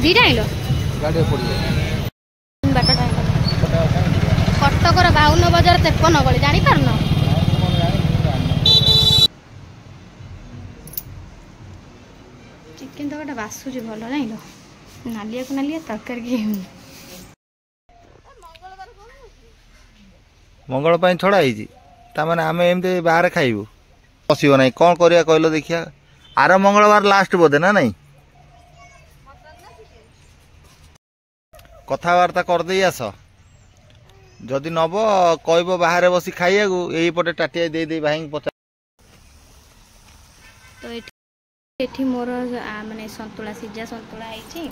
दीटा आइल गाड़ी पड़ी बाटा कटकर 52 बजार 53 गली जानी पारन चिकेन तो गोटे बासुची भल जाइल नालिया को नालिया तरकारी की मंगल पाई छड़ा है ताने आम एमती बाहर खाइबू पशो ना कौन करिया कहलो देखिया आर मंगलवार लास्ट बोधे ना नहीं कथबार्ता करदे आस जदि नब कह बाहर बस खाइया यहीपटे टाटिया दे दे भाई पचार तो एठी मोर माने संतुला सिजा संतुला आइछि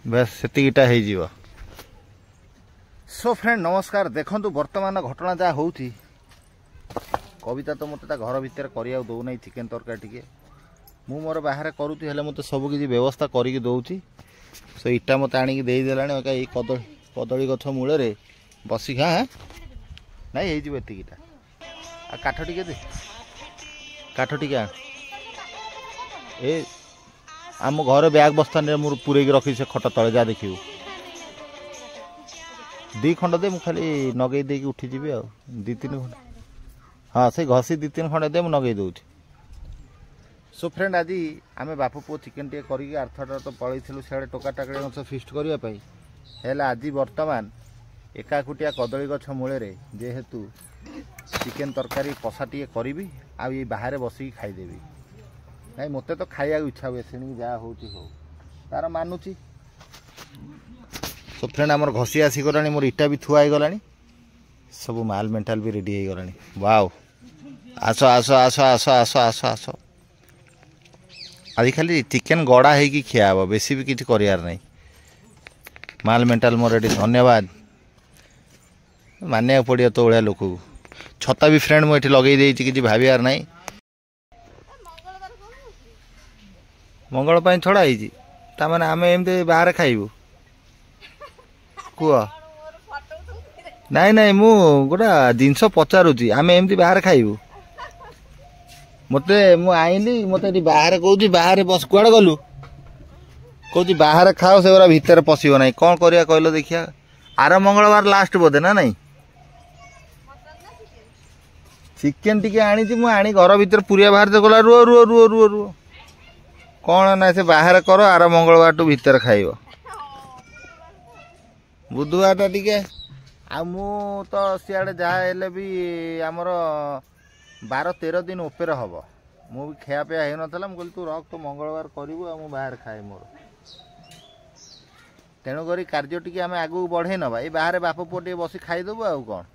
बस सेतिटा हो जीव सो फ्रेंड नमस्कार देखंतु वर्तमान घटना जहाँ होउथी कविता तो मत घर भितर करिया दौना चिकेन तरकारी टिके मु मोर बाहर करुती हेले मत सब किसी व्यवस्था करिक दउची सो इटा मत आनिक दे देलानी ये कदली गछ मूल रे बसी खा नाई हो एतिकीटा आ काठ टिके दे काठ टिके आ ए आम घर बैग बस्तान मुझे पूरे रखी से खट तले जा देखिए दी खंड दे मुझे खाली नगे दे उठीजी आ दी तीन खंड हाँ से घसी दी तीन खंड दे मुझे दूची सो फ्रेंड आज आम बाप पु चिकेन टे करके आर्थर तो पलू सियाड़े टोका टाकड़े गछ फिस्ट करने हेल्ला आज बर्तमान एकाकुटिया कदली गछ मूल जेहेतु चिकेन तरकारी कषा टे करी आ बाहर बसिक खाईदेवी नहीं मत तो खाया इच्छा हुए से जहाँ हो तार मानुची सो फ्रेंड आमर घसी आसीगला मोर इटा भी थुआ गला सब माल मेंटाल भी रेडी हो गला वाओ आस आस आस आस आस आस आस आज खाली चिकेन गड़ा है खिया हे बेसी भी किसी करार नहीं माल मेंटाल मोर रेडी धन्यवाद मानिया पड़िया तो भाया लोक छता भी फ्रेंड मुझे लगे किसी भाबार नहीं मंगल पाई छड़ा है ताने आम एमती बाहर खाइबू कुह नाई नाई मु गोटा जिनस पचारुची आम एमती बाहर खाइबू मते मु आईली मते बाहर कहूँ बाहर बस कुआड़ गलु कहूँ बाहर खाओ से भितर पशिब ना कौन करिया कहलो देखिया आर मंगलवार लास्ट बोधे ना नहीं चिकेन टिके आनी मु आनी घर भीतर पुरिया बाहर गला रुह रुह रुह रुह रुह कौन ना से बाहर कर आर मंगलवार टू भीतर खाइब बुधवार टा टिके आ मु तो सियाड़े जहाँ हेले भी आमर 12-13 दिन उपर हम मु भी खाया पिया हो नाला मुझे तू रख तो मंगलवार करू आ बाहर खाए मोर तेणुक कार्य टी आम आगू बढ़े नवा ये बाहर बाप पुओ टे बस खाईदेबू आ कौन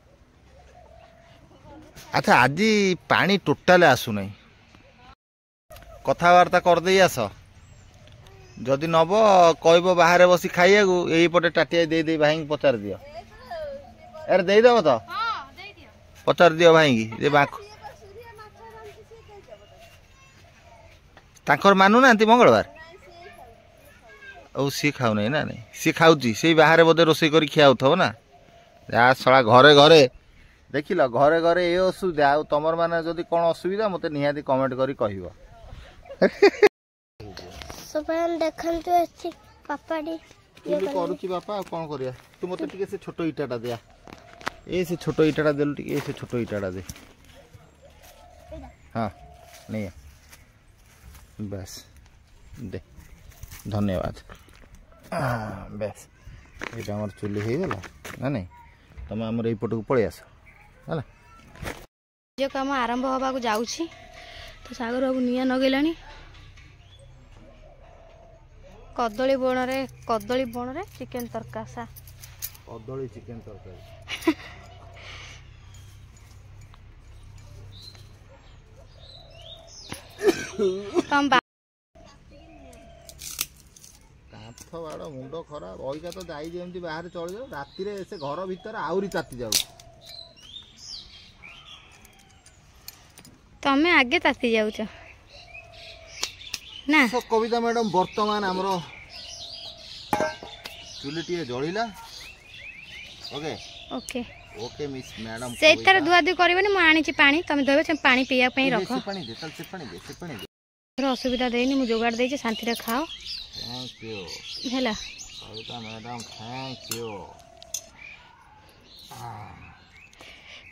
अच्छा आज पानी टोटाल आसुना कथबार्ता करदे आस जदि नब कह बाहर बस खाइया यहीपटे टाटिया दे दे भाई पचार दियो अरे देदेव तो पचार दियो भाई की तांकर मानु ना मंगलवार सी खाऊ नहीं ना नहीं सी खाऊची से बाहर बोधे रोसे कर खिया ना जा सला घरे घरे देख ल घरे घरे ये असुविधा आ तुम मैंने जदि कौन असुविधा मत निहाती कमेंट करी कहब बापा कौन करिया तू मत से छोट इटाटा दिया ए से छोट इटाटा देलु टिके से छोट इटाटा दे हाँ नहीं बस दे धन्यवाद बस ये आम चुली हो गला ना नहीं तुम आमर यपट को पलि आस है कम आरंभ हवा को जाऊँगी तो सागर बाबू निया नगेला कदली बण रे चिकेन तरकासा कदली चिकेन तरकारी कम काथ बाड़ मुंड खराब अइका तो जाई जेमती बाहर चल जाओ राति रे से घर भीतर आउरी ताती जाऊ तमे आगे ताती जाउछ ना तो कविता मैडम वर्तमान आमर चुलीटे जलिला okay okay okay miss madam से तार दुआ दुई करबनी मु आनी पानी तमे धोबे पानी पिया पई रखो से पानी दे असुविधा देनी मु जोगाड़ देछि शांति रे खाओ थैंक यू हैला कविता मैडम थैंक यू।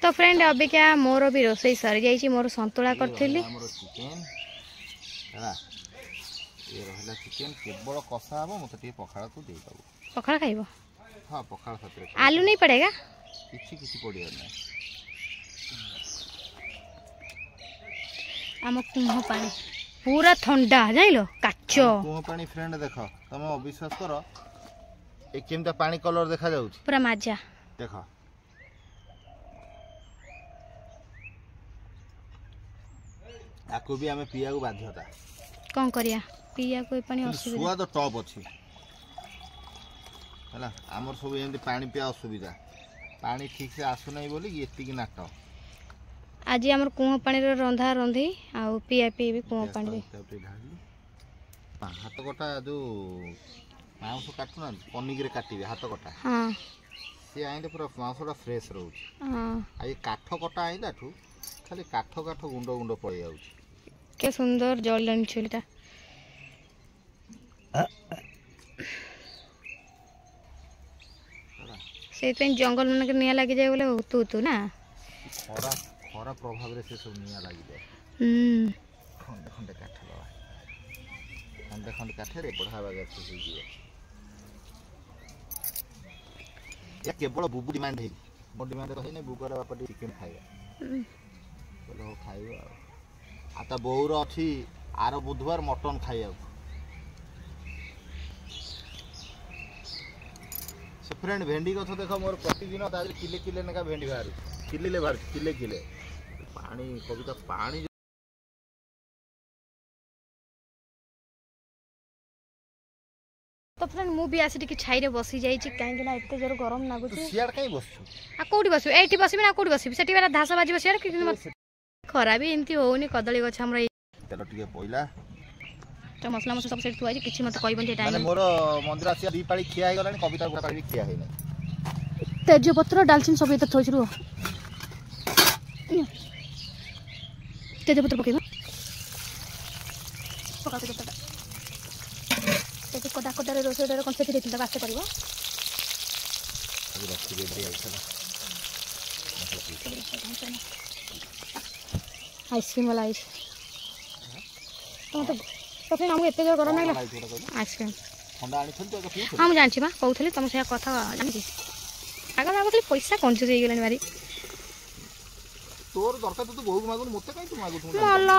तो फ्रेंड अभी क्या मोर भी रोसई सरी जाइए मोर संतुला करथिली चिकेन है ये रहला चिकेन केवल कषा हम मत टे पखाड़ को दे दबो पखाड़ खाइबो हां पखाड़ साथे आलू नहीं पड़ेगा किछि किछि पड़िया ना आम कुह पानी पूरा ठंडा जाइलो काचो कुह पानी फ्रेंड देखो तुम अविश्वास करो ए केमता पानी कलर देखा जाउछ पूरा माजा देखो आको भी हमें पिया को बाध्यता कौन करिया पिया कोई पानी असुविधा स्वाद टॉप अछि हला हमर सब एंदी पानी पिया असुविधा पानी ठीक से आसु नहीं बोली एति की नाटक आज आम कुह पानी रंधा रंधी आ पिया पी भी कुह पानी हाथ कटा जो मांस काटू ना पनिक काटे हाथ कटा हाँ सी आईने पूरा मांसटा फ्रेश रोचे हाँ ये काठ कटा आईला खाली काठ काठ गुंड गुंड पड़ जाऊँ के सुंदर जलनी छुरीटा से जंगल मन के निया लगी जाए बोले तू तू ना खरा खरा प्रभाव से सब निया लगी जाए खंडे खंडे काठ दवा खंडे खंडे काठ रे बढ़ा बागे से या केवल बुबु डिमांड है बो डिमांड रही नहीं बुगर बापा चिकेन खाइबा बोले हो खाइबा आता बोर अच्छी आर बुधवार मटन खाइबा से फ्रेंड भेंडी गछ देख मोर प्रतिदिन ताज किले किले नेका भेंडी बाहर किले बाहर किले किले पानी कविता पानी तो फ्रेंड मु भी आसी टिके छाई रे बसी जाई छी काहे कि ना एते जोर गरम लागु छी सियाड़ काई बसछु आ कोठी बसबे एठी बसबे ना कोठी बसबे सेठी वाला धासा बाजी बसियार कि मत खरा भी एंती होउनी कदली गछ हमरा तेल टिके पइला तो मसला मसला सब सेठ थुआई किछि मत कहबन जे टाइम माने मोर मंदिर आसी दी पाली खिया हे गलानी कविता गुडा पाली खिया हे नै तेज पत्र डालचिन सब एते थोइ छु तेज पत्र पकेबा पका तेज पत्र तेज कोदा कोदा रे रोसे रे कोन सेठी देतिला बास्ते करबो अभी रखी दे दे आइसला आइसक्रीम वाला आइस तो फिर हमको एते जोर गरम लागला आइसक्रीम ठंडा आनी थन तो पिउ हम जानछि बा कहउथली तुम से कथा जानछि आगा लागतली पैसा कंजूस हे गेलन मारी तोर दरकार तो बहु मागुन मते काई तू मागु तू मला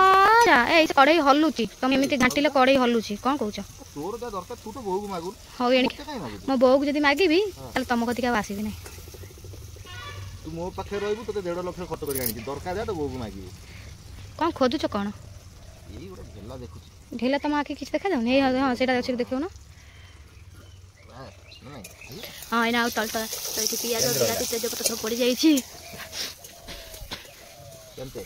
ए कड़ई हल्लुची तुम एमिति घांटिले कड़ई हल्लुची कोन कहउछ तोर जा दरकार तू तो बहु मागुन हो एणी मते काई मागु मो बोउ जदी मागीबी ताले तुम कथि का आसीबी नै तू मो पाखे रहबू तो 1.5 लाख खर्च करी आनी दरकार जा तो बहु मागीबू कोन खोजुछ कोन एई गोटे ढेला देखुची ढेला तुम आके किछ देखा जाउ नै हां सेटा अछि देखियो ना हां एना आउ तल तल तो इति पियाज बिलाती तेज पत्ता सब पड़ी जाई छी केमते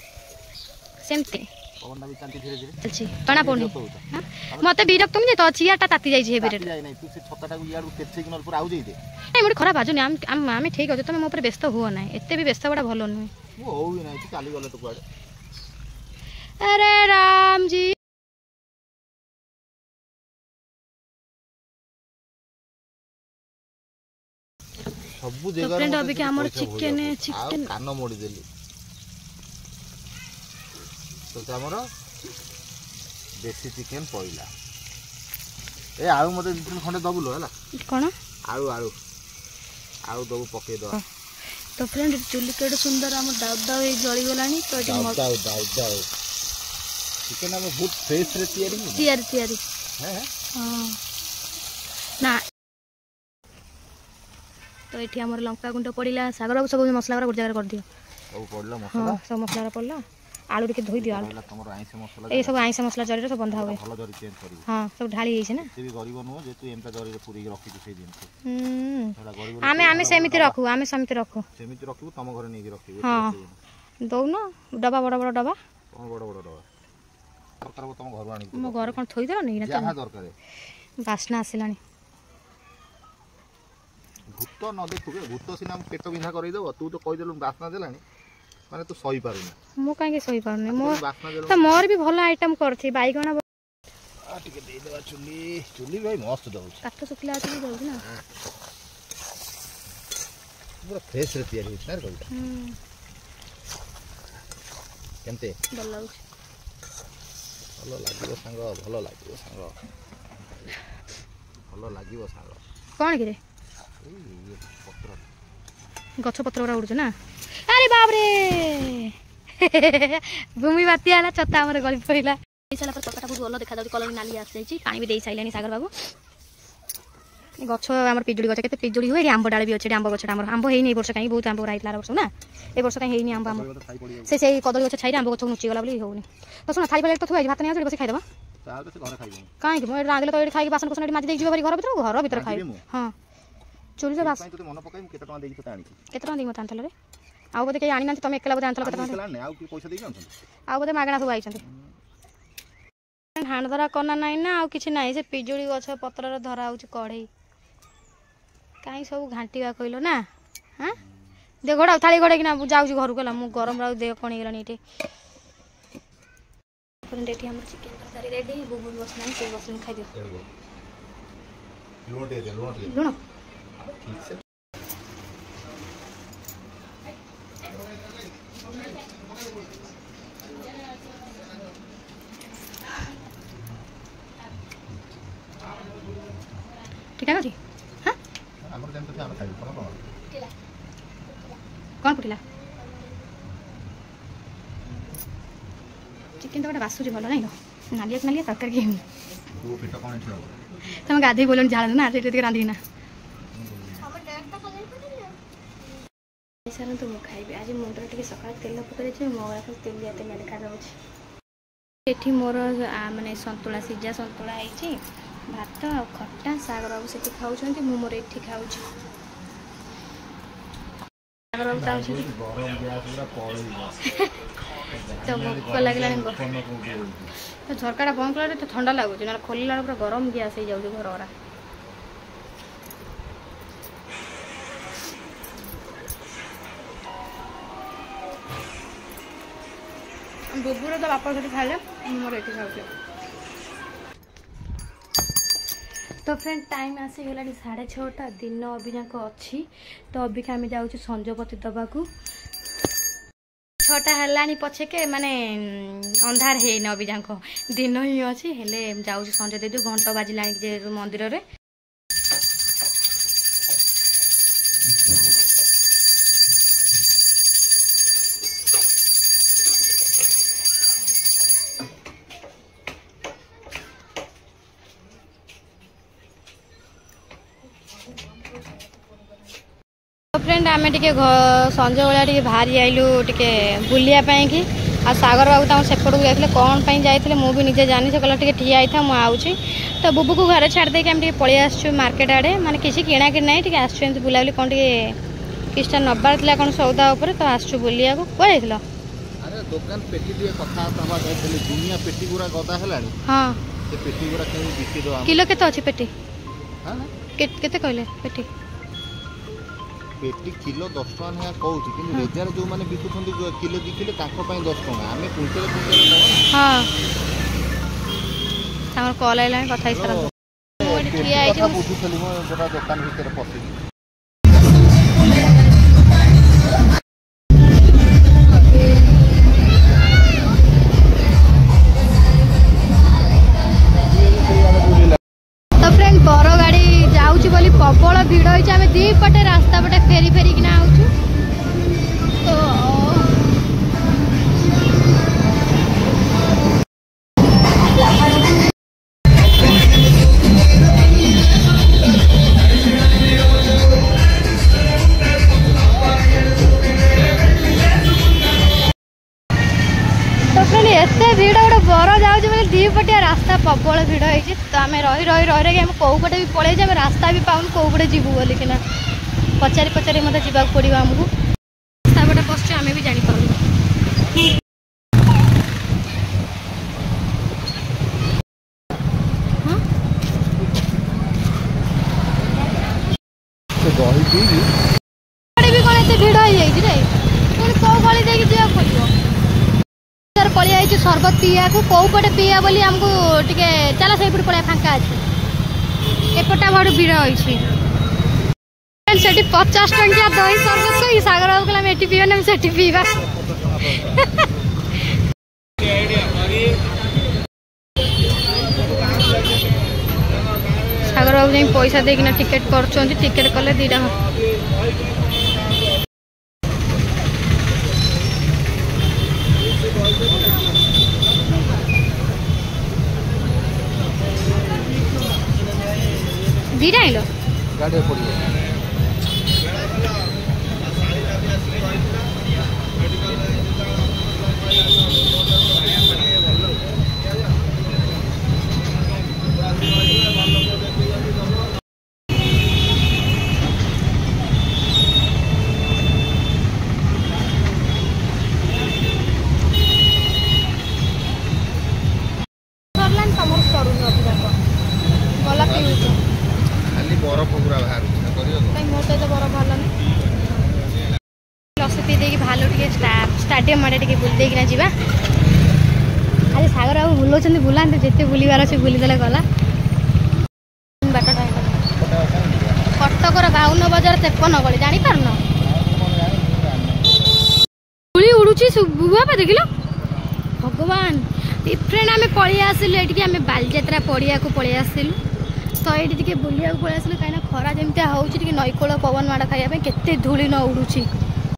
सेमते पवन भी शांति धीरे धीरे चलछि टणा पड़नी मते बिरक तुम जे तो चियाटा ताती जाई छी हे बिरे जाई नै तू से छताटा को यार केचे किनल पूरा आउ जाई दे नै मोर खराब बाजू नै हम ठीक अछि तुम मो ऊपर व्यस्त हुओ नै एते भी व्यस्त बडा भलो नै वो हो ही नै तू चाली गले तो कुआडे अरे राम जी सब जगह फ्रेंड अभी के हमर चिकन कान मोड़ी देली तो हमर देसी चिकन पइला ए आलू मते दिन खंडे दबुलो हला कोन आलू आलू आलू दबु पके दो तो फ्रेंड चुली केड सुंदर हम दाउ दाउ हे जळी गलानी तो दाउ चिकन हम बहुत फ्रेश रे तैयारी हैं हां ना तो एठी हमर लंका गुंड पड़िला सागर सब मसला गुड़ जगह कर दियो सब पड़ला मसला हां सब मसला पड़ला आलू टिके धोई दियो पड़ला तमर आइस मसला ए सब आइस मसला जरी सब बंधा हुए भलो जरी चेंज करी हां सब ढाली जाई छै ना से भी गरीब नु जे तू एमता जरी पूरी रखी छै दिन थोड़ा गरीब आमे सेमिति रखू सेमिति रखू तम घर नै रखी हां दौ ना डबा बड़ बड़ डबा तम बड़ बड़ डबा दरकार तम घर आनी मो घर कोन थोई देला नै ना जहा दरकार बासना आसिलानी भूत न देखु भूत सिना पेट बिंधा करई देबो तू तो कहि देलु बासना देलानी माने तू सही पारुनी मो काहे सही पारुनी बासना देलु तो मोर भी भलो आइटम करथि बाईगणा ଟିକେ ଦେଇଦେବା ଚୁଲି ଚୁଲି ଭାଇ ମସ୍ତ ଦେଉଛି କାଠ ଶୁଖିଲା ଅଛି ଯାଉଛି ନା ପୁରା ଫ୍ରେଶରେ ତିଆରି ହେଉଛି ନା କବିତା କେମିତି ଭଲ ଲାଗୁଛି ଭଲ ଲାଗିବ ସାଙ୍ଗ ଭଲ ଲାଗିବ ସାଙ୍ଗ ଭଲ ଲାଗିବ ସାଙ୍ଗ କ'ଣ କିରେ ଏଇ ପତ୍ର ଗଛ ପତ୍ର ଗୁଡ଼ା ଉଡ଼ୁଛି ନା ଆରେ ବାବରେ ଭୂମି ବାତ୍ୟା ହେଲା ଛତା ଆମର ଗଳି ପଡ଼ିଲା ଦେଇସାରିଲା ପରେ ତରକାରୀଟା ବହୁତ ଭଲ ଦେଖାଯାଉଛି କଲର ନାଲି ଆସିଯାଇଛି ପାଣି ବି ଦେଇ ସାରିଲାଣି ସାଗର ବାବୁ ଗଛ ଆମର ପିଜୁଳି ଗଛ କେତେ ପିଜୁଳି ହୁଏ ଏଠି ଆମ୍ବ ଡାଳ ବି ଅଛି ଏଠି ଆମ୍ବ ଗଛଟା ଆମର ଆମ୍ବ ହେଇନି ଏ ବର୍ଷ କାହିଁ ବହୁତ ଆମ୍ବ ହେଇଥିଲା ବର୍ଷ ନା ଏ ବର୍ଷ କାହିଁ ହେଇନି ଆମ୍ବ ଆମ ସେ ସେଇ କଦଳୀ ଗଛ ଛାଇରେ ଆମ୍ବ ଗଛ ନୁଚିଗଲା ବୋଲି ହେଉନି ତ ଶୁଣ ଥାଳି ଫାଳି ତ ଥୁଆ ହେଇଛି ଭାତ ନେଇ ଆସି ବସି ଖାଇଦେବା କାହିଁକି ମୁଁ ଏଠି ରାନ୍ଧିଲେ ତ ଏଠି ଖାଇକି ବାସନ କୁସନ ଏଠି ମାଜି ଦେଇକି ଯିବ ଘର ଭିତରେ ଖାଇବି ହଁ ଚୁଲିରେ ବାସ କେତେ ଟଙ୍କା ଦେଇକି ମତେ ଆଣିଥିଲ ଆଉ ବୋଧେ କେହି ଆଣିନାହାନ୍ତି ତମେ ଏକଲା ବୋଧେ ଆଣିଥିଲ କେତେ ଟଙ୍କା ଆଉ ବୋଧେ ମାଗଣା ସବୁ ଆଇଛନ୍ତି ହାଣ ଧରା କନା ନାହିଁ ନା ଆଉ କିଛି ନାହିଁ ସେ ପିଜୁଳି ଗଛ ପତ୍ରରେ ଧରା ହେଉଛି କଢ଼େଇ କାହିଁ ସବୁ ଘାଣ୍ଟିବା କହିଲ ନା ହଁ ଦେ ଘୋଡ଼ା ଥାଳି ଘୋଡ଼େଇକିନା ଯାଉଛି ଘରକୁ ହେଲା ମୁଁ ଗରମ ଆଉ ଦେହ କ'ଣ ହେଇଗଲାଣି ଏଠି ଏଠି ଆମର ଚିକେନ ତରକାରୀ ରେଡି ବୁବୁ ବସିଲାଣି ସେ ବସିଲେ ଖାଇଦିଅ ଲୁଣ ठीक है जी हाँ कौन फुटिला चिकेन तो गोटे बासुची भल नहीं नालिया नालिया तरकारी तुम गाधे बोल झाड़ ना से रांधि ना सर तो खाइबे आज मुंडर टे सका तेल पकड़े मोगरा तेल जाते देखा ये मोर माने संतुला सीझा संतुला है भात आ खट्टा सागर बाबू से खाऊँ मोर ये खाऊ सागर बाबू तो भोक लगे तो झरका बंद कला तो ठंडा लगुच ना खोलला पूरा गरम गैस हो जाए घर गुरा बुबुर तो बापा से खाइले मोर ये खाऊ तो फ्रेंड टाइम आसीगला 6:30 दिन अभिजाक अच्छी तो अबिका आम जाऊँ संजपति दबाकू 6टा है पछेके माने अंधार है अभिजाक दिन ही अच्छी हेले जाऊँ संजय देदू घंट बाजिला मंदिर रे फ्रेंड आम टे संजय भाया टे बाहरी आइलु टे बुलापाई कि आ सागर बाबू तक सेपट को जाते कौन पर जाते मुझे निजे जानी से कहला टे ठिया था मुझे तो बुबू को घर छाड़ देके आम पलि आसु मार्केट आड़े माने किसी किणा कि ना टे आस बुलाबुली कौन टे किछटा नबार था कौन सौदा उपर तो आसु बुलिया को कह अरे दुकान पेटी दिए कथा हवा जाइले दुनिया पेटी गुरा गदा हेलानी हां से पेटी गुरा केनी बिके दो किलो केते अछि पेटी हां केते कहले पेटी पेटी किलो 10 टका ना कहूँ कि रेजार जो मैंने बिकुंट किलो 2 किलो 10 टका आम कुंटल हाँ कल आइला कथा बुझुली गोटा दुकान भितर पशि बर गाड़ी जाऊँच बोली प्रबल भिड़ होती आम दी पटे रास्ता पटे फेरी फेरिकिना आउछु तो फ्रेंड एत भिड़ गोटे बर जाऊँ बोले दी पटिया रास्ता प्रबल भिड़ होती तो आम रही रही रही रही आम कौ पटे भी पलैजे आम रास्ता भी पाऊँ कौ पटे जीवु बोलिकिना पचारि पचारि मत जावाक पड़ो आमको रास्ता पटे बसचु आम भी जानी पाऊँ भी कौन एत भिड़ हो जाए पुणी कौ गली देखिए जावाक पड़ो पलि आई सरबत पीवा को कौ पटे पीवा बोली हमको टिके चलो से पड़े फांका अच्छे एपटा बड़ भीड़ अच्छी से 50 टंकिया दही सरबत को सागर बाबू कहला एटी पीवा ना से पीवा सागर बाबू जाई पैसा देकिना टिकेट करछन टिकेट कले 2 टा दीटा आइलो गाड़ी पड़ी बरफ पूरा बाहर मोटे तो बरफ भल लसी पी देकी भालो टिके स्टाडियम आड़े टिके बुल देकिना जीवा आज सागर बाबू बुलाउछन बुलाते जिते बुलवार अच्छे बुलीदे गला बाट कटकर 52 बजार 53 गली जानी पारन गुली उड़ुची बुआ पे देखिलो भगवान फ्रेंड आम पलि आसिलु ये आम बालीजात्रा पड़िया को पलि आसिलु तो ये बुलिया पलि आसिलु कहीं खरा जमी हो नईकूल पवन माड़ खाया केते धूली न उड़ुची